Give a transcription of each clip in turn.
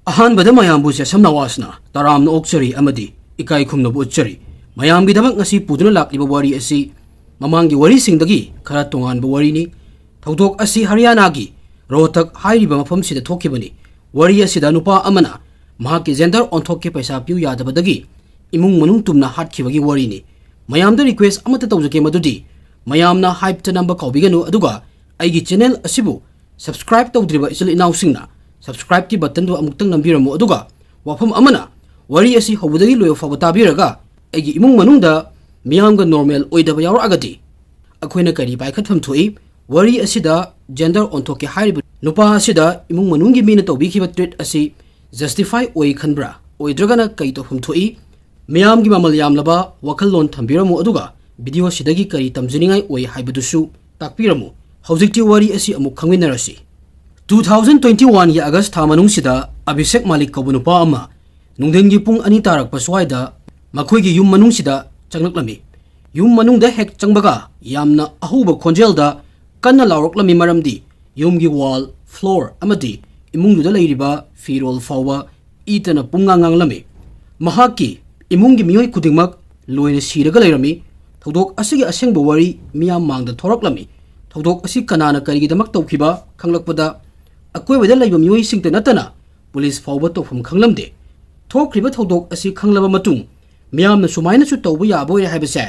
ꯑꯍꯥꯟꯕꯗ ꯃꯌꯥꯝꯕꯨ ꯆꯦꯁꯝꯅ ꯋꯥꯁꯅ ꯇꯔꯥꯝꯅ ꯑꯣꯛꯆꯔꯤ ꯑꯃꯗꯤ ꯏꯀꯥꯏ ꯈꯨꯝꯅꯕ ꯎꯠꯆꯔꯤ꯫ ꯃꯌꯥꯝꯒꯤꯗꯃꯛ ꯉꯁꯤ ꯄꯨꯗꯨꯅ ꯂꯥꯛꯂꯤꯕ ꯋꯥꯔꯤ ꯑꯁꯤ ꯃꯃꯥꯡꯒꯤ ꯋꯥꯔꯤꯁꯤꯡꯗꯒꯤ ꯈꯔ ꯇꯣꯉꯥꯟꯕ ꯋꯥꯔꯤꯅꯤ꯫ ꯊꯧꯗꯣꯛ ꯑꯁꯤ ꯍꯔꯤꯌꯥꯅꯥꯒꯤ ꯔꯣꯍꯇꯛ ꯍꯥꯏꯔꯤꯕ ꯃꯐꯝꯁꯤꯗ ꯊꯣꯛꯈꯤꯕꯅꯤ꯫ ꯋꯥꯔꯤ ꯑꯁꯤꯗ ꯅꯨꯄꯥ ꯑꯃꯅ ꯃꯍꯥꯛꯀꯤ ꯖꯦꯟꯗꯔ ꯑꯣꯟꯊꯣꯛꯀꯤ ꯄꯩꯁꯥ ꯄꯤꯌꯨ ꯌꯥꯗꯕꯗꯒꯤ ꯏꯃꯨꯡ ꯃꯅꯨꯡ ꯇꯨꯝꯅ ꯍꯥꯠꯈꯤꯕꯒꯤ ꯋꯥꯔꯤꯅꯤ꯫ ꯃꯌꯥꯝꯗ ꯔꯤꯀ꯭ꯋꯦꯁ ꯑꯃꯠꯇ ꯇꯧꯖꯒꯦ ꯃꯗꯨꯗꯤ ꯃꯌꯥꯝꯅ ꯍꯥꯏꯞꯇ ꯅꯝꯕ ꯀꯥꯎꯕꯤꯒꯅꯨ, ꯑꯗꯨꯒ ꯑꯩꯒꯤ ꯆꯦꯅꯦꯜ ꯑꯁꯤꯕꯨ ꯁꯕꯁꯀ꯭ꯔꯥꯏꯕ ꯇꯧꯗ꯭ꯔꯤꯕ ꯏꯆꯤꯜ ꯏꯅꯥꯎꯁꯤꯡꯅ ꯁꯕꯁꯀ꯭ꯔꯥꯏꯕꯀꯤ ꯕꯇꯟꯗꯨ ꯑꯃꯨꯛꯇꯪ ꯅꯝꯕꯤꯔꯝꯃꯨ, ꯑꯗꯨꯒ ꯋꯥꯐꯝ ꯑꯃꯅ ꯋꯥꯔꯤ ꯑꯁꯤ ꯍꯧꯕꯗꯒꯤ ꯂꯣꯏꯕ ꯐꯥꯎꯕ ꯇꯥꯕꯤꯔꯒ ꯑꯩꯒꯤ ꯏꯃꯨꯡ ꯃꯅꯨꯡꯗ ꯃꯤꯌꯥꯝꯒ ꯅꯣꯔꯃꯦꯜ ꯑꯣꯏꯗꯕ ꯌꯥꯎꯔꯛꯑꯒꯗꯤ ꯑꯩꯈꯣꯏꯅ ꯀꯔꯤ ꯄꯥꯏꯈꯠꯐꯝ ꯊꯣꯛꯏ? ꯋꯥꯔꯤ ꯑꯁꯤꯗ ꯖꯦꯟꯗꯔ ꯑꯣꯟꯊꯣꯛꯀꯦ ꯍꯥꯏꯔꯤꯕ ꯅꯨꯄꯥ ꯑꯁꯤꯗ ꯏꯃꯨꯡ ꯃꯅꯨꯡꯒꯤ ꯃꯤꯅ ꯇꯧꯕꯤꯈꯤꯕ ꯇ꯭ꯔꯤꯠ ꯑꯁꯤ ꯖꯁꯇꯤꯐꯥꯏ ꯑꯣꯏ ꯈꯟꯕ꯭ꯔꯥ? ꯑꯣꯏꯗ꯭ꯔꯒꯅ ꯀꯩ ꯇꯧꯐꯝ ꯊꯣꯛꯏ? ꯃꯤꯌꯥꯝꯒꯤ ꯃꯃꯜ ꯌꯥꯝꯂꯕ ꯋꯥꯈꯜꯂꯣꯟ ꯊꯝꯕꯤꯔꯝꯃꯨ, ꯑꯗꯨꯒ ꯚꯤꯗꯤꯑꯣꯁꯤꯗꯒꯤ ꯀꯔꯤ ꯇꯝꯖꯅꯤꯡꯉꯥꯏ ꯑꯣꯏ ꯍꯥꯏꯕꯗꯨꯁꯨ ꯇꯥꯛꯄꯤꯔꯝꯃꯨ꯫ ꯍꯧꯖꯤꯛꯇꯤ ꯋꯥꯔꯤ ꯑꯁꯤ ꯑꯃꯨꯛ ꯈꯪꯃꯤꯟꯅꯔꯁꯤ꯫ 2021ꯒꯤ ꯑꯥꯒꯁꯠ ꯊꯥ ꯃꯅꯨꯡꯁꯤꯗ ꯑꯚꯤꯁꯦꯛ ꯃꯥꯂꯤꯛ ꯀꯧꯕ ꯅꯨꯄꯥ ꯑꯃ ꯅꯨꯡꯊꯤꯟꯒꯤ ꯄꯨꯡ 2 ꯇꯥꯔꯛꯄ ꯁ꯭ꯋꯥꯏꯗ ꯃꯈꯣꯏꯒꯤ ꯌꯨꯝ ꯃꯅꯨꯡꯁꯤꯗ ꯆꯪꯂꯛꯂꯝꯃꯤ꯫ ꯌꯨꯝ ꯃꯅꯨꯡꯗ ꯍꯦꯛ ꯆꯪꯕꯒ ꯌꯥꯝꯅ ꯑꯍꯧꯕ ꯈꯣꯟꯖꯦꯜꯗ ꯀꯟꯅ ꯂꯥꯎꯔꯛꯂꯝꯃꯤ, ꯃꯔꯝꯗꯤ ꯌꯨꯝꯒꯤ ꯋꯥꯜ, ꯐ꯭ꯂꯣꯔ ꯑꯃꯗꯤ ꯏꯃꯨꯡꯗꯨꯗ ꯂꯩꯔꯤꯕ ꯐꯤꯔꯣꯜ ꯐꯥꯎꯕ ꯏꯇꯅ ꯄꯨꯡꯉꯥꯡ ꯉꯥꯡꯂꯝꯃꯤ꯫ ꯃꯍꯥꯛꯀꯤ ꯏꯃꯨꯡꯒꯤ ꯃꯤꯑꯣꯏ ꯈꯨꯗꯤꯡꯃꯛ ꯂꯣꯏꯅ ꯁꯤꯔꯒ ꯂꯩꯔꯝꯃꯤ꯫ ꯊꯧꯗꯣꯛ ꯑꯁꯤꯒꯤ ꯑꯁꯦꯡꯕ ꯋꯥꯔꯤ ꯃꯤꯌꯥꯝ ꯃꯥꯡꯗ ꯊꯣꯔꯛꯂꯝꯃꯤ꯫ ꯊꯧꯗꯣꯛ ꯑꯁꯤ ꯀꯅꯥꯅ ꯀꯔꯤꯒꯤꯗꯃꯛ ꯇꯧꯈꯤꯕ ꯈꯪꯂꯛꯄꯗ ꯑꯀꯣꯏꯕꯗ ꯂꯩꯕ ꯃꯤꯑꯣꯏꯁꯤꯡꯇ ꯅꯠꯇꯅ ꯄꯨꯂꯤꯁ ꯐꯥꯎꯕ ꯇꯧꯐꯝ ꯈꯪꯂꯝꯗꯦ꯫ ꯊꯣꯛꯈ꯭ꯔꯤꯕ ꯊꯧꯗꯣꯛ ꯑꯁꯤ ꯈꯪꯂꯕ ꯃꯇꯨꯡ ꯃꯤꯌꯥꯝꯅ ꯁꯨꯃꯥꯏꯅꯁꯨ ꯇꯧꯕ ꯌꯥꯕ ꯑꯣꯏꯔꯦ ꯍꯥꯏꯕꯁꯦ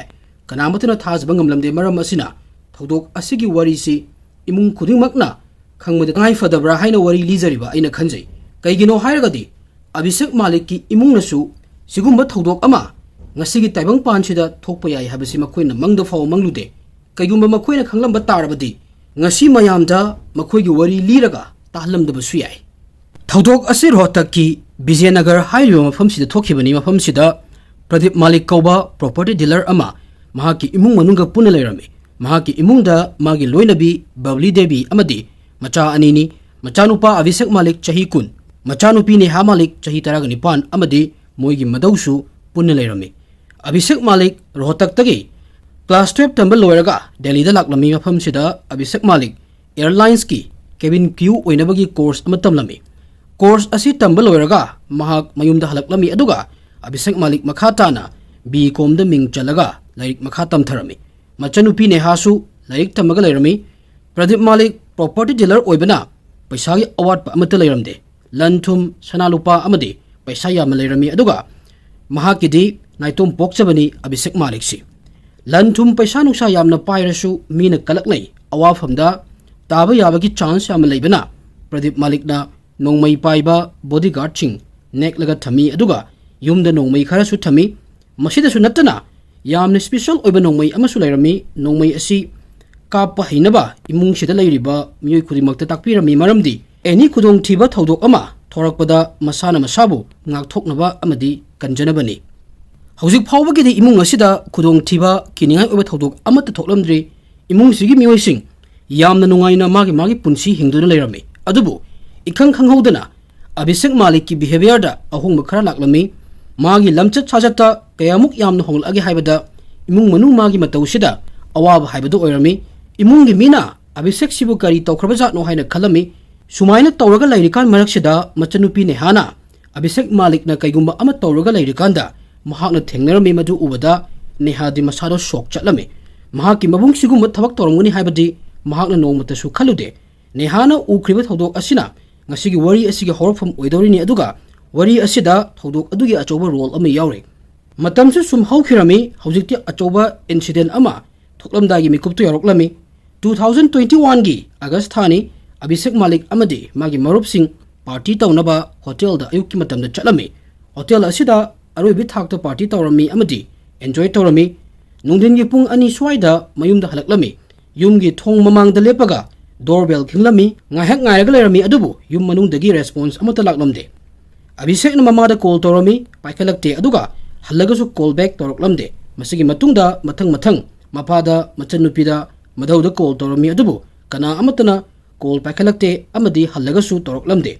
ꯀꯅꯥꯃꯠꯇꯅ ꯊꯥꯖꯕ ꯉꯝꯂꯝꯗꯦ꯫ ꯃꯔꯝ ꯑꯁꯤꯅ ꯊꯧꯗꯣꯛ ꯑꯁꯤꯒꯤ ꯋꯥꯔꯤꯁꯤ ꯏꯃꯨꯡ ꯈꯨꯗꯤꯡꯃꯛꯅ ꯈꯪꯕꯗ ꯇꯉꯥꯏꯐꯗꯕ꯭ꯔꯥ ꯍꯥꯏꯅ ꯋꯥꯔꯤ ꯂꯤꯖꯔꯤꯕ ꯑꯩꯅ ꯈꯟꯖꯩ꯫ ꯀꯩꯒꯤꯅꯣ ꯍꯥꯏꯔꯒꯗꯤ ꯑꯚꯤꯁꯦꯛ ꯃꯥꯂꯤꯛꯀꯤ ꯏꯃꯨꯡꯅꯁꯨ ꯁꯤꯒꯨꯝꯕ ꯊꯧꯗꯣꯛ ꯑꯃ ꯉꯁꯤꯒꯤ ꯇꯥꯏꯕꯪꯄꯥꯟꯁꯤꯗ ꯊꯣꯛꯄ ꯌꯥꯏ ꯍꯥꯏꯕꯁꯤ ꯃꯈꯣꯏꯅ ꯃꯪꯗ ꯐꯥꯎꯕ ꯃꯪꯂꯨꯗꯦ꯫ ꯀꯩꯒꯨꯝꯕ ꯃꯈꯣꯏꯅ ꯈꯪꯂꯝꯕ ꯇꯥꯔꯕꯗꯤ ꯉꯁꯤ ꯃꯌꯥꯝꯗ ꯃꯈꯣꯏꯒꯤ ꯋꯥꯔꯤ ꯂꯤꯔꯒ ꯇꯥꯍꯜꯂꯝꯗꯕꯁꯨ ꯌꯥꯏ꯫ ꯊꯧꯗꯣꯛ ꯑꯁꯤ ꯔꯣꯍꯇꯛꯀꯤ ꯕꯤꯖꯦꯅꯒꯔ ꯍꯥꯏꯔꯤꯕ ꯃꯐꯝꯁꯤꯗ ꯊꯣꯛꯈꯤꯕꯅꯤ꯫ ꯃꯐꯝꯁꯤꯗ ꯄ꯭ꯔꯗꯤꯞ ꯃꯥꯂꯤꯛ ꯀꯧꯕ ꯄ꯭ꯔꯣꯄꯔꯇꯤ ꯗꯤꯂꯔ ꯑꯃ ꯃꯍꯥꯛꯀꯤ ꯏꯃꯨꯡ ꯃꯅꯨꯡꯒ ꯄꯨꯟꯅ ꯂꯩꯔꯝꯃꯤ꯫ ꯃꯍꯥꯛꯀꯤ ꯏꯃꯨꯡꯗ ꯃꯥꯒꯤ ꯂꯣꯏꯅꯕꯤ ꯕꯕꯂꯤ ꯗꯦꯕꯤ ꯑꯃꯗꯤ ꯃꯆꯥ 2ꯅꯤ꯫ ꯃꯆꯥꯅꯨꯄꯥ ꯑꯚꯤꯁꯦꯛ ꯃꯥꯂꯤꯛ ꯆꯍꯤ 10, ꯃꯆꯥꯅꯨꯄꯤ ꯅꯦꯍꯥ ꯃꯥꯂꯤꯛ ꯆꯍꯤ 19, ꯑꯃꯗꯤ ꯃꯣꯏꯒꯤ ꯃꯗꯧꯁꯨ ꯄꯨꯟꯅ ꯂꯩꯔꯝꯃꯤ꯫ ꯑꯚꯤꯁꯦꯛ ꯃꯥꯂꯤꯛ ꯔꯣꯍꯇꯛꯇꯒꯤ ꯀ꯭ꯂꯥꯁ 12 ꯇꯝꯕ ꯂꯣꯏꯔꯒ ꯗꯦꯜꯂꯤꯗ ꯂꯥꯛꯂꯝꯃꯤ꯫ ꯃꯐꯝꯁꯤꯗ ꯑꯚꯤꯁꯦꯛ ꯃꯥꯂꯤꯛ ꯑꯦꯌꯔꯂꯥꯏꯟꯁꯀꯤ ꯀꯦꯕꯤꯟ ꯀ꯭ꯔꯤꯌꯨ ꯑꯣꯏꯅꯕꯒꯤ ꯀꯣꯔꯁ ꯑꯃ ꯇꯝꯂꯝꯃꯤ꯫ ꯀꯣꯔꯁ ꯑꯁꯤ ꯇꯝꯕ ꯂꯣꯏꯔꯒ ꯃꯍꯥꯛ ꯃꯌꯨꯝꯗ ꯍꯜꯂꯛꯂꯝꯃꯤ, ꯑꯗꯨꯒ ꯑꯚꯤꯁꯦꯛ ꯃꯥꯂꯤꯛ ꯃꯈꯥ ꯇꯥꯅ BComꯗ ꯃꯤꯡ ꯆꯜꯂꯒ ꯂꯥꯏꯔꯤꯛ ꯃꯈꯥ ꯇꯝꯊꯔꯝꯃꯤ꯫ ꯃꯆꯟꯅꯨꯄꯤ ꯅꯦꯍꯥꯁꯨ ꯂꯥꯏꯔꯤꯛ ꯇꯝꯃꯒ ꯂꯩꯔꯝꯃꯤ꯫ ꯄ꯭ꯔꯗꯤꯞ ꯃꯥꯂꯤꯛ ꯄ꯭ꯔꯣꯄꯔꯇꯤ ꯗꯤꯂꯔ ꯑꯣꯏꯕꯅ ꯄꯩꯁꯥꯒꯤ ꯑꯋꯥꯠꯄ ꯑꯃꯠꯇ ꯂꯩꯔꯝꯗꯦ꯫ ꯂꯟ ꯊꯨꯝ, ꯁꯅꯥ ꯂꯨꯄꯥ ꯑꯃꯗꯤ ꯄꯩꯁꯥ ꯌꯥꯝꯅ ꯂꯩꯔꯝꯃꯤ, ꯑꯗꯨꯒ ꯃꯍꯥꯛꯀꯤꯗꯤ ꯅꯥꯏꯇꯣꯝ ꯄꯣꯛꯆꯕꯅꯤ ꯑꯚꯤꯁꯦꯛ ꯃꯥꯂꯤꯛꯁꯤ꯫ ꯂꯟ ꯊꯨꯝ, ꯄꯩꯁꯥ ꯅꯨꯡꯁꯥ ꯌꯥꯝꯅ ꯄꯥꯏꯔꯁꯨ ꯃꯤꯅ ꯀꯂꯛꯅꯩ, ꯑꯋꯥꯐꯝꯗ ꯇꯥꯕ ꯌꯥꯕꯒꯤ ꯆꯥꯟꯁ ꯌꯥꯝꯅ ꯂꯩꯕꯅ ꯄ꯭ꯔꯗꯤꯞ ꯃꯥꯂꯤꯛꯅ ꯅꯣꯡꯃꯩ ꯄꯥꯏꯕ ꯕꯣꯗꯤꯒꯥꯔꯗꯁꯤꯡ ꯅꯦꯛꯂꯒ ꯊꯝꯃꯤ, ꯑꯗꯨꯒ ꯌꯨꯝꯗ ꯅꯣꯡꯃꯩ ꯈꯔꯁꯨ ꯊꯝꯃꯤ꯫ ꯃꯁꯤꯗꯁꯨ ꯅꯠꯇꯅ ꯌꯥꯝꯅ ꯁ꯭ꯄꯦꯁꯦꯜ ꯑꯣꯏꯕ ꯅꯣꯡꯃꯩ ꯑꯃꯁꯨ ꯂꯩꯔꯝꯃꯤ꯫ ꯅꯣꯡꯃꯩ ꯑꯁꯤ ꯀꯥꯞꯄ ꯍꯩꯅꯕ ꯏꯃꯨꯡꯁꯤꯗ ꯂꯩꯔꯤꯕ ꯃꯤꯑꯣꯏ ꯈꯨꯗꯤꯡꯃꯛꯇ ꯇꯥꯛꯄꯤꯔꯝꯃꯤ, ꯃꯔꯝꯗꯤ ꯑꯦꯅꯤ ꯈꯨꯗꯣꯡꯊꯤꯕ ꯊꯧꯗꯣꯛ ꯑꯃ ꯊꯣꯔꯛꯄꯗ ꯃꯁꯥꯅ ꯃꯁꯥꯕꯨ ꯉꯥꯛꯊꯣꯛꯅꯕ ꯑꯃꯗꯤ ꯀꯟꯖꯅꯕꯅꯤ꯫ ꯍꯧꯖꯤꯛ ꯐꯥꯎꯕꯒꯤꯗꯤ ꯏꯃꯨꯡ ꯑꯁꯤꯗ ꯈꯨꯗꯣꯡꯊꯤꯕ ꯀꯤꯅꯤꯡꯉꯥꯏ ꯑꯣꯏꯕ ꯊꯧꯗꯣꯛ ꯑꯃꯠꯇ ꯊꯣꯛꯂꯝꯗ꯭ꯔꯤ꯫ ꯏꯃꯨꯡꯁꯤꯒꯤ ꯃꯤꯑꯣꯏꯁꯤꯡ ꯌꯥꯝꯅ ꯅꯨꯡꯉꯥꯏꯅ ꯃꯥꯒꯤ ꯄꯨꯟꯁꯤ ꯍꯤꯡꯗꯨꯅ ꯂꯩꯔꯝꯃꯤ꯫ ꯑꯗꯨꯕꯨ ꯏꯈꯪ ꯈꯪꯍꯧꯗꯅ ꯑꯚꯤꯁꯦꯛ ꯃꯥꯂꯤꯛꯀꯤ ꯕꯤꯍꯦꯕꯤꯌꯔꯗ ꯑꯍꯣꯡꯕ ꯈꯔ ꯂꯥꯛꯂꯝꯃꯤ꯫ ꯃꯥꯒꯤ ꯂꯝꯆꯠ ꯁꯥꯖꯠꯇ ꯀꯌꯥꯃꯨꯛ ꯌꯥꯝꯅ ꯍꯣꯡꯂꯛꯑꯒꯦ ꯍꯥꯏꯕꯗ ꯏꯃꯨꯡ ꯃꯅꯨꯡ ꯃꯥꯒꯤ ꯃꯇꯧꯁꯤꯗ ꯑꯋꯥꯕ ꯍꯥꯏꯕꯗꯨ ꯑꯣꯏꯔꯝꯃꯤ꯫ ꯏꯃꯨꯡꯒꯤ ꯃꯤꯅ ꯑꯚꯤꯁꯦꯛꯁꯤꯕꯨ ꯀꯔꯤ ꯇꯧꯈ꯭ꯔꯕꯖꯥꯠꯅꯣ ꯍꯥꯏꯅ ꯈꯜꯂꯝꯃꯤ꯫ ꯁꯨꯃꯥꯏꯅ ꯇꯧꯔꯒ ꯂꯩꯔꯤꯀꯥꯟ ꯃꯔꯛꯁꯤꯗ ꯃꯆꯟꯅꯨꯄꯤ ꯅꯦꯍꯥꯅ ꯑꯚꯤꯁꯦꯛ ꯃꯥꯂꯤꯛꯅ ꯀꯩꯒꯨꯝꯕ ꯑꯃ ꯇꯧꯔꯒ ꯂꯩꯔꯤꯀꯥꯟꯗ ꯃꯍꯥꯛꯅ ꯊꯦꯡꯅꯔꯝꯃꯤ꯫ ꯃꯗꯨ ꯎꯕꯗ ꯅꯦꯍꯥꯗꯤ ꯃꯁꯥꯗꯣ ꯁꯣꯛ ꯆꯠꯂꯝꯃꯤ꯫ ꯃꯍꯥꯛꯀꯤ ꯃꯕꯨꯡ ꯁꯤꯒꯨꯝꯕ ꯊꯕꯛ ꯇꯧꯔꯝꯒꯅꯤ ꯍꯥꯏꯕꯗꯤ ꯃꯍꯥꯛꯅ ꯅꯣꯡꯃꯇꯁꯨ ꯈꯜꯂꯨꯗꯦ꯫ ꯅꯦꯍꯥꯅ ꯎꯈ꯭ꯔꯤꯕ ꯊꯧꯗꯣꯛ ꯑꯁꯤꯅ ꯉꯁꯤꯒꯤ ꯋꯥꯔꯤ ꯑꯁꯤꯒꯤ ꯍꯧꯔꯛꯐꯝ ꯑꯣꯏꯗꯧꯔꯤꯅꯤ, ꯑꯗꯨꯒ ꯋꯥꯔꯤ ꯑꯁꯤꯗ ꯊꯧꯗꯣꯛ ꯑꯗꯨꯒꯤ ꯑꯆꯧꯕ ꯔꯣꯜ ꯑꯃ ꯌꯥꯎꯔꯤ꯫ ꯃꯇꯝꯁꯨ ꯁꯨꯝ ꯍꯧꯈꯤꯔꯝꯃꯤ꯫ ꯍꯧꯖꯤꯛꯇꯤ ꯑꯆꯧꯕ ꯏꯟꯁꯤꯗꯦꯟ ꯑꯃ ꯊꯣꯛꯂꯝꯗꯥꯏꯒꯤ ꯃꯤꯀꯨꯞꯇꯨ ꯌꯧꯔꯛꯂꯝꯃꯤ꯫ 2021ꯒꯤ ꯑꯥꯒꯁꯠ ꯊꯥꯅꯤ꯫ ꯑꯚꯤꯁꯦꯛ ꯃꯥꯂꯤꯛ ꯑꯃꯗꯤ ꯃꯥꯒꯤ ꯃꯔꯨꯞꯁꯤꯡ ꯄꯥꯔꯇꯤ ꯇꯧꯅꯕ ꯍꯣꯇꯦꯜꯗ ꯑꯌꯨꯛꯀꯤ ꯃꯇꯝꯗ ꯆꯠꯂꯝꯃꯤ꯫ ꯍꯣꯇꯦꯜ ꯑꯁꯤꯗ ꯑꯔꯣꯏꯕ ꯊꯥꯛꯇ ꯄꯥꯔꯇꯤ ꯇꯧꯔꯝꯃꯤ ꯑꯃꯗꯤ ꯑꯦꯟꯖꯣय ꯇꯧꯔꯝꯃꯤ꯫ ꯅꯨꯡꯊꯤꯟꯒꯤ ꯄꯨꯡ 2 ꯁ꯭ꯋꯥꯏꯗ ꯃꯌꯨꯝꯗ ꯍꯜꯂꯛꯂꯝꯃꯤ꯫ ꯌꯨꯝꯒꯤ ꯊꯣꯡ ꯃꯃꯥꯡꯗ ꯂꯦꯞꯄꯒ ꯗꯣꯔꯕꯦꯜ ꯈꯤꯡꯂꯝꯃꯤ꯫ ꯉꯥꯏꯍꯥꯛ ꯉꯥꯏꯔꯒ ꯂꯩꯔꯝꯃꯤ, ꯑꯗꯨꯕꯨ ꯌꯨꯝ ꯃꯅꯨꯡꯗꯒꯤ ꯔꯦꯁꯄꯣꯟꯁ ꯑꯃꯠꯇ ꯂꯥꯛꯂꯝꯗꯦ꯫ ꯑꯚꯤꯁꯦꯛꯅ ꯃꯃꯥꯗ ꯀꯣꯜ ꯇꯧꯔꯝꯃꯤ, ꯄꯥꯏꯈꯠꯂꯛꯇꯦ, ꯑꯗꯨꯒ ꯍꯜꯂꯒꯁꯨ ꯀꯣꯜ ꯕꯦꯛ ꯇꯧꯔꯛꯂꯝꯗꯦ꯫ ꯃꯁꯤꯒꯤ ꯃꯇꯨꯡꯗ ꯃꯊꯪ ꯃꯄꯥꯗ, ꯃꯆꯟꯅꯨꯄꯤꯗ, ꯃꯙꯧꯗ ꯀꯣꯜ ꯇꯧꯔꯝꯃꯤ, ꯑꯗꯨꯕꯨ ꯀꯅꯥ ꯑꯃꯠꯇꯅ ꯀꯣꯜ ꯄꯥꯏꯈꯠꯂꯛꯇꯦ ꯑꯃꯗꯤ ꯍꯜꯂꯒꯁꯨ ꯇꯧꯔꯛꯂꯝꯗꯦ꯫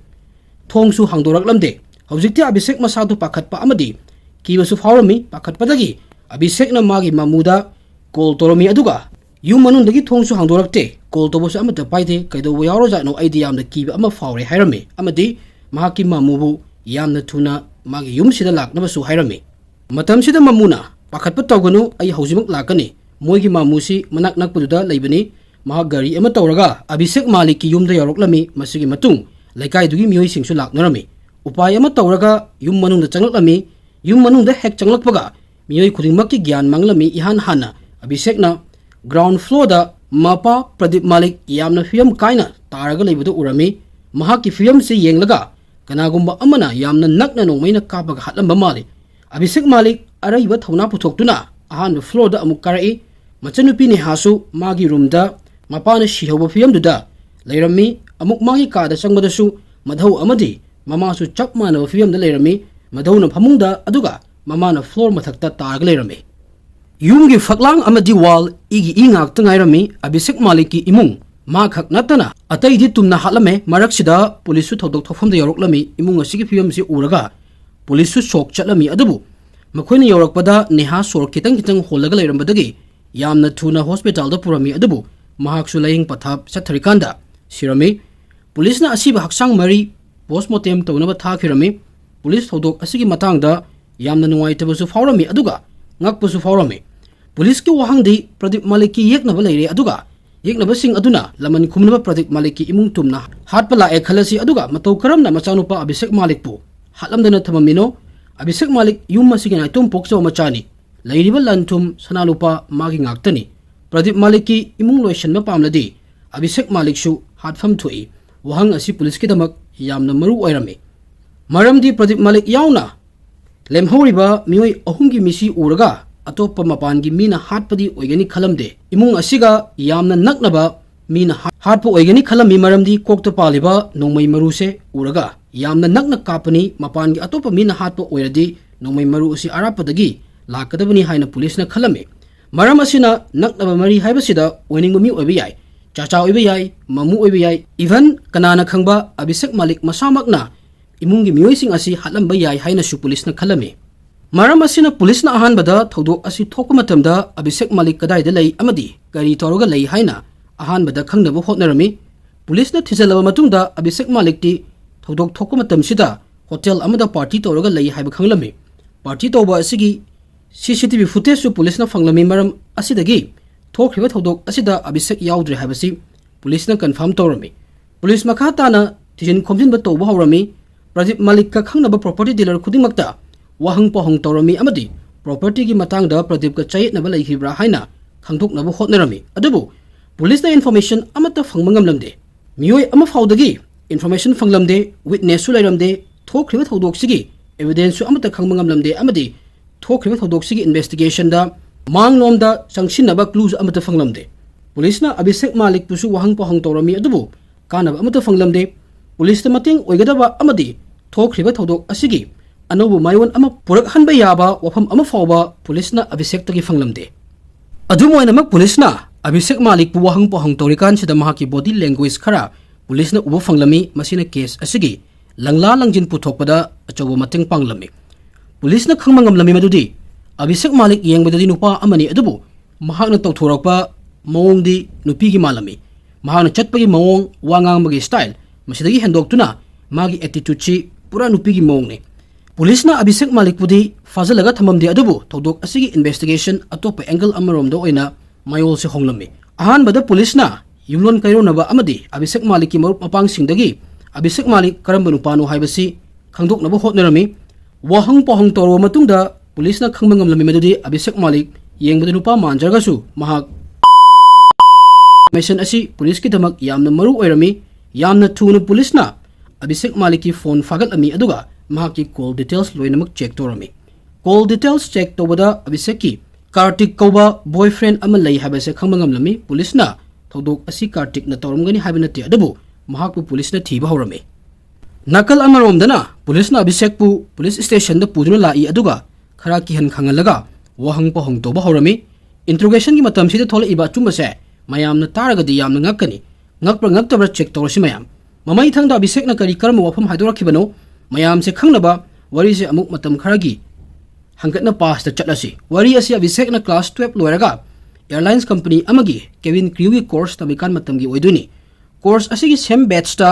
ꯊꯣꯡꯁꯨ ꯍꯥꯡꯗꯣꯔꯛꯂꯝꯗꯦ꯫ ꯍꯧꯖꯤꯛꯇꯤ ꯑꯚꯤꯁꯦꯛ ꯃꯁꯥꯗꯨ ꯄꯥꯈꯠꯄ ꯑꯃꯗꯤ ꯀꯤꯕꯁꯨ ꯐꯥꯎꯔꯝꯃꯤ꯫ ꯄꯥꯈꯠꯄꯗꯒꯤ ꯑꯚꯤꯁꯦꯛꯅ ꯃꯥꯒꯤ ꯃꯃꯨꯗ ꯀꯣꯜ ꯇꯧꯔꯝꯃꯤ, ꯑꯗꯨꯒ ꯌꯨꯝ ꯃꯅꯨꯡꯗꯒꯤ ꯊꯣꯡꯁꯨ ꯍꯥꯡꯗꯣꯔꯛꯇꯦ, ꯀꯣꯜ ꯇꯧꯕꯁꯨ ꯑꯃꯠꯇ ꯄꯥꯏꯗꯦ꯫ ꯀꯩꯗꯧꯕ ꯌꯥꯎꯔꯖꯥꯠꯅꯣ, ꯑꯩꯗꯤ ꯌꯥꯝꯅ ꯀꯤꯕ ꯑꯃ ꯐꯥꯎꯔꯦ ꯍꯥꯏꯔꯝꯃꯤ, ꯑꯃꯗꯤ ꯃꯍꯥꯛꯀꯤ ꯃꯃꯨꯕꯨ yamna thuna magi yumsida laknabasu hairami matamsida mamuna pakhatpa tawganu ai haujimak lakani moigi mamusi manak nakpuda leibani maha gari ama tawraga Abhishek Malik ki yumda yoroklami masigi matung laikai dugi mioi singsu laknarami upay ama tawraga yum manungda changlakami yum manungda hek changlakpaga mioi khudingmakki gyan manglami ihan hana Abhishek na ground floor da mapa Pradeep Malik yamna fiam kaina taraga leibudu urami mahaki fiam se yenglaga kanagumba amana yamna nakna nongmaina kapaga hatlamba mali Abhishek Malik araiba thawna puthoktuna ahan floor da amuk karai machanupi ni hasu magi room da mapana shihoba fiam duda leirami amuk magi ka da changmadasu madhau amadi mama su chakmana fiam da leirami madhauna phamungda aduga mamana floor mathakta taraga leirami yumgi faklang amadi wall igi ingak tangairami Abhishek Malik ki imung ma khak natana atai di tumna halame maraksida police thodok thofam da yoroklami imung asigi fiam si uraga police shock chatlami adubu makoina yorakpada neha sor kitang kitang holaga leirambadagi yamna thuna hospital da purami adubu mahak su laying pathap satharikanda sirami police na asiba haksang mari postmortem tawna ba thakirami police thodok asigi matangda yamna nuwaitabasu faurami aduga ngakpusu faurami police ki wahangdi Pradeep Malik ki yeknaba leire aduga yeknaba sing aduna laman khumnaba Pradeep Malik ki imung tumna hatpala e khalasi aduga matau karamna machanupa Abhishek Malik pu halamdana thamamino Abhishek Malik yum masigi na tum pokso machani leiriba lantum sanalupa magi ngaktani Pradeep Malik ki imung loishanma pamladi Abhishek Malik su hatfam thui wahang asi police ki damak yamna maru oirami maramdi Pradeep Malik yauna lemhoriba mioi ahumgi misi uraga atopa mapangi mina hatpadi oigani khalamde imung asiga yamna naknaba mina hatpo oigani khalami maramdi kokta paliba nongmai maruse uraga yamna nakna kapani mapangi atopa mina hatpo oiradi nongmai maru usi arapadagi lakadabani haina police na khalame maram asina naknaba mari haibasida oiningba mi oiba yai chacha oiba yai mamu oiba yai even kanana khangba Abhishek Malik masamakna imungi miyoising asi hatlamba yai haina su police na khalame maram asina police na ahanbada thodok asi thokpa matamda Abhishek Malik kadai da lei amadi gari toroga lei haina ahanbada khangnaba hotnarami police na thijalaba matungda Abhishek Malik ti thodok thokpa matamsida hotel amada party toroga lei haiba khanglami party toba asigi CCTV footage su police na fanglami maram asidagi thokriba thodok asida Abhishek yaudre haibasi police na confirm torami police makhata na tijin khomjinba toba hawrami Pradeep Malik ka khangnaba property dealer khudingmakta wahang pohong torami amadi property gi matangda Pradeep ka chayit na balai hibra haina khangdoknaba hotnarami adubu police na information amata phangmangamlamde mioi ama faudagi information phanglamde witness su lairamde thokriba thodok sigi evidence su amata khangmangamlamde amadi thokriba thodok sigi investigation da manglomda sangsinaba clues amata phanglamde police na Abhishek Malik pusu wahang pohong torami adubu kanaba amata phanglamde police ta mating oigadaba amadi thokriba thodok asigi anobu maiwan ama purak hanba yaba wafam ama fawba police na Abhishek tagi phanglamde adumoina mak police na Abhishek Malik pu wahang pohang torikan sida mahaki body language khara police na ubo phanglami masina case asigi langla langjin puthokpada achobo mating panglami police na khangmangamlami madudi Abhishek Malik yengbadadi nupa amani adubu mahakna tawthorakpa mawongdi nupi gi malami mahakna chatpagi mawong wangangbagi style masidagi hendoktuna magi attitude chi pura nupi gi mawongni police na Abhishek Malik pudi fazalaga thamamdi adubu thodok asigi investigation atopa angle amaromda oina mayol se honglami ahanbada police na yumlon kaironaba amadi Abhishek Malik ki marup mapang singdagi Abhishek Malik karamba nupano haibasi khangdoknaba hotnarami wahang pohang toro matungda police na khangmangamlami madudi Abhishek Malik yengbada nupa manjargasu mahak mission asi police ki damak yamna maru oirami yamna thuna police na Abhishek Malik ki phone fagalami aduga mahaki call details loinamak check torami call details check tobada Abhishek ki Kartik kauba boyfriend ama lei habase khangmangamlami police na thodok asi Kartik na torumgani habinati adabu mahakpu police na thiba hawrami nakal amaromdana police na Abhishek pu police station da puduna lai aduga khara ki han khangalaga wahang pohong toba hawrami interrogation gi matam sida thola iba chumbase mayam na taragadi yamna ngakani ngakpra ngaktabra check torasi mayam mamai thangda Abhishek na kari karma wafam haidorakibano mayam se khangnaba wari se amuk matam kharagi hangkatna pass ta chatlasi wari asi Abhishek na class 12 loiraga airlines company amagi cabin crew gi course tamikan matam gi oiduni course asigi same batch ta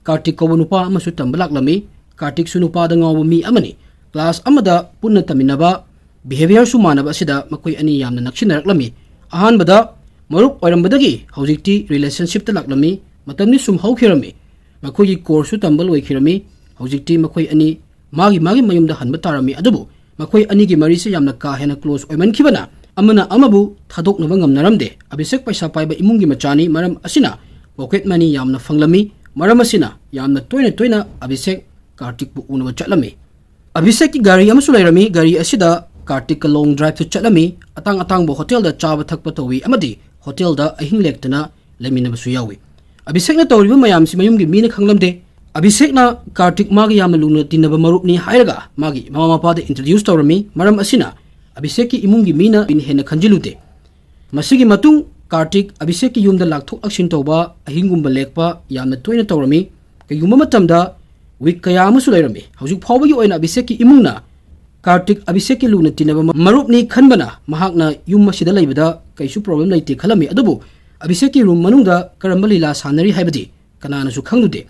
Kartik ko nupa amasu tambalak lami Kartik su nupada ngawa mi amani class amada punna taminaba behavior su manaba asida makoi ani yamna naksinaraklami ahanbada marup oirambadagi hojikti relationship ta laklami matamni sum haukhirami makoi gi course su tambal oikhirami hojikti makoi ani magi mayumda hanba tarami adubu makoi ani gi mari se yamna ka hena close oiman khibana amana amabu thadok naba ngamnaramde Abhishek paisa paiba imungi machani maram asina pocket money yamna fanglami maram asina yamna toina Abhishek Kartik bu unaba chatlami Abhishek ki gari amasu lairami gari asida Kartik ka long drive to chatlami atang bo hotel da chaba thakpa tawi amadi hotel da ahing lektana lemina basu yawi Abhishek na tawriba mayam si mayum gi mina khanglamde Abhishek na Kartik magi yamna lungna tinaba marupni hairaga magi mama mapa da introduce tawrami maram asina Abhishek ki imungi mina bin hena khanjilute masigi matung Kartik Abhishek ki yumda lakthok akshin tawba ahingumba lekpa yamna toina tawrami kayumba matamda week kaya amasu lairami haujuk phawbagi oina Abhishek ki imungna Kartik Abhishek ki luna tinaba marupni khanbana mahakna yum masida laibada kaisu problem laite khalami adubu Abhishek ki room manungda karamba lila sanari haibadi kanana su khangnude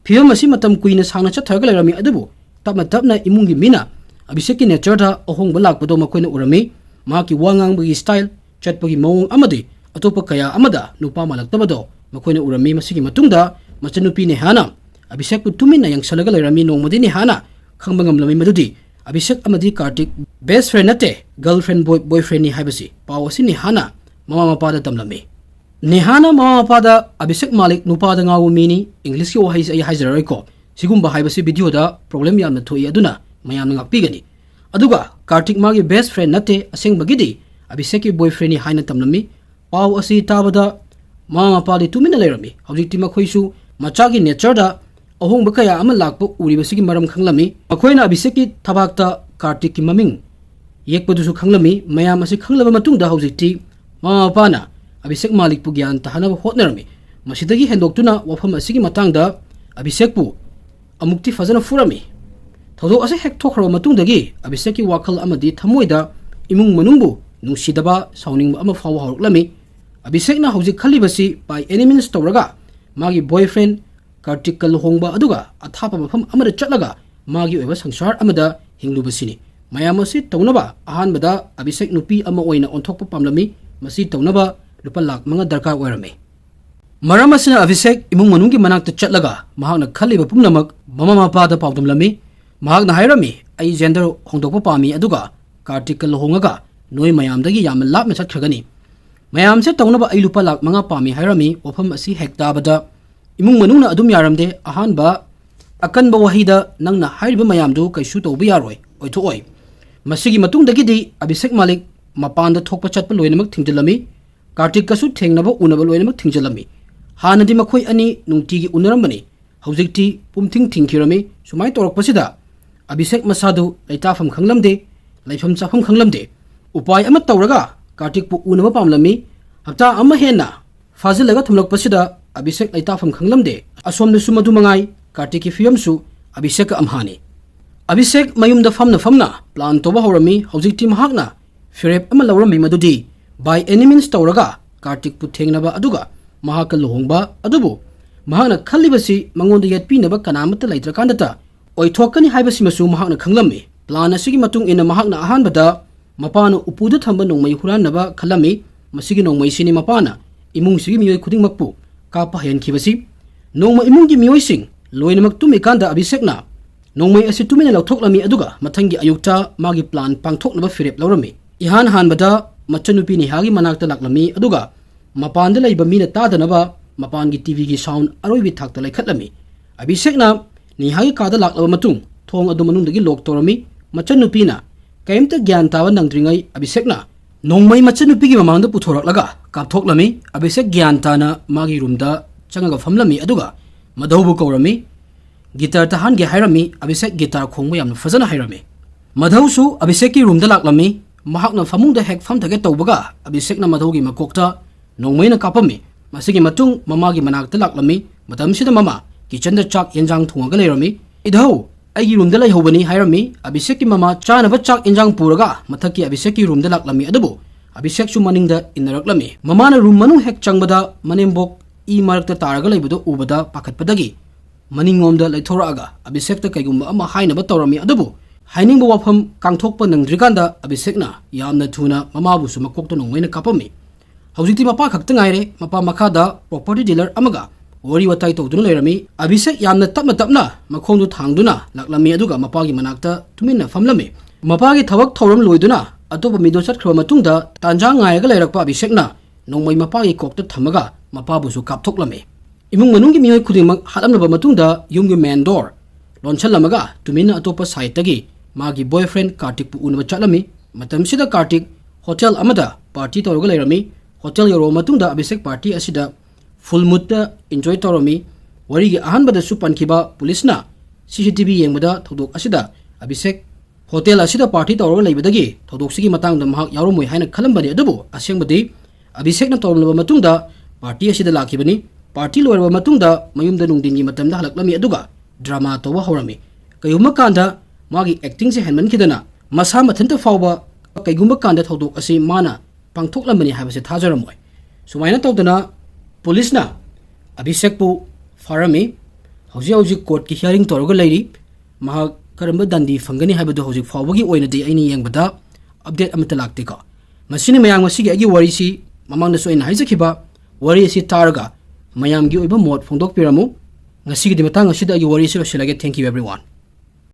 phiyam masi matam kuina sangna chatharaga lairami adubu tapna imungi mina Abhishek ki nature da ahongba lakpado makoina urami maki wangang bagi style chatpagi mawong amadi atopa kaya amada nupa malaktabado makoina urami masigi matungda machanupi ne hana Abhishek pu tumina yang salaga lairami nongmadi ni hana khangbangam lami madudi Abhishek amadi Kartik best friend nate girlfriend boyfriend ni haibasi pawasi ni hana mama mapada tamlami ni hana mama mapada Abhishek Malik nupada ngawu mini English ki wahai ay haizarai ko sigumba haibasi video da problem yamna thoi aduna mayam ngakpigani aduga Kartik magi best friend nate aseng bagidi Abhishek ki boyfriend ni haina tamlami paw asi tabada mama mapada tumina lairami hawjikti makhoisu machagi nature da ahong bakaya ama lakpo uribasigi maram khanglami akoina Abhishek ki thabakta Kartik ki maming yekpadusu khanglami mayam asi khanglaba matungda hawjikti mama pana Abhishek Malik pu gyan tahana hotnarami masidagi hendoktuna wafam asigi matangda Abhishek pu amukti fazana furami thodo ase hek thokhraba matungdagi Abhishek ki wakhal amadi thamoida imung manungbu nungsidaba sauning ama fawa horoklami Abhishek na hawjik khalibasi by any means tawraga magi boyfriend Kartik ka luhongba aduga athapa mafam amada chatlaga magi oiba sangsar amada hinglubasini mayam asi tawnaba ahanbada Abhishek nupi ama oina onthokpa pamlami masi tawnaba lupa lak mga darkar oirami maram asina Abhishek imung manunggi manakta chatlaga mahakna khaliba pumnamak mama mapada pawdamlami mahakna hairami ai gender hongdokpa pami aduga Kartik ka luhongaga noi mayamdagi yam lap mesat khagani mayam se tawnaba ai lupa lak mga pami hairami wafam asi hektabada imung manungna adum yaramde ahanba akanba wahida nangna hairiba mayamdu kaisu tawba yaroi oithoi masigi matungdagidi Abhishek Malik mapanda thokpa chatpa loinamak thingjalami Kartik kasu thengnaba unaba loinamak thingjalami hanadi makhoi ani nungtigi unarambani hawjikti pumthing thingkhirami sumai torakpasida Abhishek masadu laitafam khanglamde laifam chafam khanglamde upai ama tawraga Kartik pu unaba pamlami hapta ama hena fazilaga thumlakpasida Abhishek laitafam khanglamde asomna sumadu mangai Kartik ki fiyamsu Abhishek amhani Abhishek mayumda famna plan toba horami hawjikti mahakna firep ama lawrami madudi by any means tawraga Kartik pu thengnaba aduga mahakal lohongba adubu mahakna khallibasi mangonda yatpinaba kanamata laitrakandata oithokani haibasi masu mahakna khanglammi plan asigi matung ina mahakna ahanbada mapana upuda thamba nongmai huranaba khallami masigi nongmai sini mapana imung sigi miyoi khudingmakpu kapa hen khibasi nongma imunggi miyoi sing loinamak tumikanda Abhishek na nongmai asi tumina lauthoklami aduga mathangi ayukta magi plan pangthoknaba firep lawrami ihan hanbada machanupi ni hagi manakta laklami aduga mapanda laiba mina tadanaba mapangi TV gi sound aroibi thakta laikhatlami Abhishek na ni hagi kada laklaba matung thong adu manungdagi lok torami machanupi na kaimta gyan tawa nangdringai Abhishek na nongmai machanupi gi mamangda puthoraklaga kapthoklami Abhishek gyan tana magi roomda changaga famlami aduga madhaubu kaurami gitar tahan ge hairami Abhishek gitar khongba yamna fazana hairami madhausu Abhishek ki roomda laklami mahakna famungda hek famthage tawbaga Abhishek na madhaugi makokta nongmaina kapami masigi matung mamagi manakta laklami matamsida mama kitchen da chak yenjang thungaga leirami idhau aigi roomda laihobani hairami Abhishek ki mama chanaba chak yenjang puraga mathaki Abhishek ki roomda laklami adabu Abhishek su maningda innaraklami mamana room manu hek changbada manembok I marakta taraga laibudo ubada pakatpadagi maningomda laithoraaga Abhishekta kaigumba ama hainaba tawrami adubu hainingba wafam kangthokpa nangdrikanda Abhishekna yamna thuna mamabusu makokta nongmaina kapami hawjikti mapa khakta ngaire mapa makhada property dealer amaga wari watai tawduna leirami Abhishek yamna tapna makhongdu thangduna laklami aduga mapagi manakta tuminna famlami mapagi thawak thawram loiduna atopa mido chatkhra matungda tanja ngaiga leirakpa Abhishekna nongmai mapagi kokta thamaga mapabusu kapthoklami imung manunggi miyoi khudingmak halamnaba matungda yumgi main door lonchallamaga tuminna atopa side tagi magi boyfriend Kartik pu unaba chatlami matamsida Kartik hotel amada party tawraga leirami hotel yoro matungda Abhishek party asida full mood ta enjoy tawrami warigi ahanbada su pankhiba pulisna CCTV yengmada thodok asida Abhishek hotel asida party tawraga leibadagi thodok sigi matangda mahak yaromoi haina khalambani adubu asengbadi Abhishek na tawrlaba matungda party asida lakhibani party loiraba matungda mayumda nungdingi matamda halaklami aduga drama tawa horami kayuma kanda magi acting se henman khidana masa mathanta fawba kaigumba kanda thodok asi mana pangthoklamani habase thajaramoi sumaina tawdana pulisna Abhishek pu farami hauji court ki hearing toroga leiri maha karamba dandi fangani habadu hauji fawbagi oina de aini yengbada update amata lakte ka masini mayang masigi agi wari si mamangna so ina haijakhiba wari si targa mayamgi oiba mod phongdok piramu ngasigi de matang asida agi wari si losilage thank you everyone